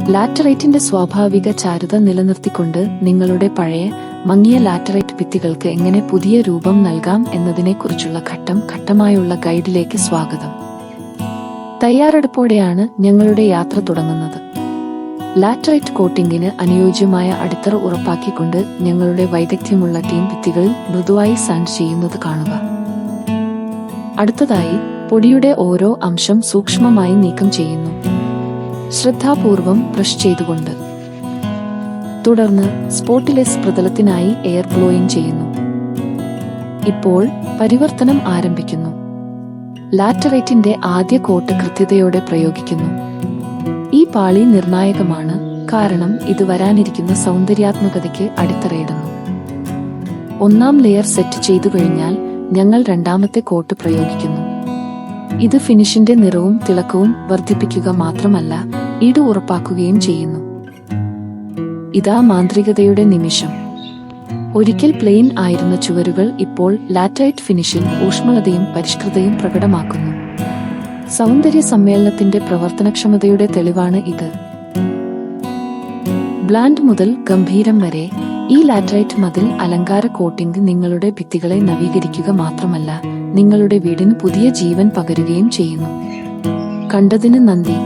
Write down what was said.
ലാറ്ററൈറ്റിന്റെ സ്വാഭാവിക ചാരുത നിലനിർത്തിക്കൊണ്ട് നിങ്ങളുടെ പഴയ മങ്ങിയ ലാറ്ററൈറ്റ് ഭിത്തികൾക്ക് എങ്ങനെ പുതിയ രൂപം നൽകാം എന്നതിനെക്കുറിച്ചുള്ള ഘട്ടം ഘട്ടമായുള്ള ഗൈഡിലേക്ക് സ്വാഗതം. തയ്യാറെടുപ്പോടെയാണ് ഞങ്ങളുടെ യാത്ര തുടങ്ങുന്നത്. ലാറ്ററൈറ്റ് കോട്ടിംഗിന് അനുയോജ്യമായ അടിത്തറ ഉറപ്പാക്കിക്കൊണ്ട് ഞങ്ങളുടെ വൈദഗ്ധ്യമുള്ള ടീം ഭിത്തികളിൽ മൃദുവായി സാൻഡ് ചെയ്യുന്നത് കാണുക. അടുത്തതായി പൊടിയുടെ ഓരോ അംശം സൂക്ഷ്മമായി നീക്കം ചെയ്യുന്നു, ശ്രദ്ധാപൂർവം ബ്രഷ് ചെയ്തുകൊണ്ട്. തുടർന്ന് സ്പോട്ട്ലെസ് പ്രതലത്തിനായി എയർ ബ്ലോയിങ് ചെയ്യുന്നു. ഇപ്പോൾ പരിവർത്തനം ആരംഭിക്കുന്നു. ലാറ്ററൈറ്റിന്റെ ആദ്യ കോട്ട് കൃത്യതയോടെ പ്രയോഗിക്കുന്നു. ഈ പാളി നിർണായകമാണ്, കാരണം ഇത് വരാനിരിക്കുന്ന സൗന്ദര്യാത്മകതയ്ക്ക് അടിത്തറയിടുന്നു. ഒന്നാം ലെയർ സെറ്റ് ചെയ്തു കഴിഞ്ഞാൽ ഞങ്ങൾ രണ്ടാമത്തെ കോട്ട് പ്രയോഗിക്കുന്നു. ഇത് ഫിനിഷിന്റെ നിറവും തിളക്കവും വർദ്ധിപ്പിക്കുക മാത്രമല്ല, ഈട് ഉറപ്പാക്കുകയും ചെയ്യുന്നു. ഇതാ മാന്ത്രികതയുടെ നിമിഷം. ഒരിക്കൽ പ്ലെയിൻ ആയിരുന്ന ചുവരുകൾ ഇപ്പോൾ ലാറ്ററൈറ്റ് ഫിനിഷിൽ ഊഷ്മളതയും പരിഷ്കൃതയും പ്രകടമാക്കുന്നു. സൗന്ദര്യ സമ്മേളനത്തിന്റെ പ്രവർത്തനക്ഷമതയുടെ തെളിവാണ് ഇത്. ബ്ലാൻഡ് മുതൽ ഗംഭീരം വരെ, ഈ ലാറ്ററൈറ്റ് മതിൽ അലങ്കാര കോട്ടിംഗ് നിങ്ങളുടെ ഭിത്തികളെ നവീകരിക്കുക മാത്രമല്ല, നിങ്ങളുടെ വീടിന് പുതിയ ജീവൻ പകരുകയും ചെയ്യുന്നു. കണ്ടതിന് നന്ദി.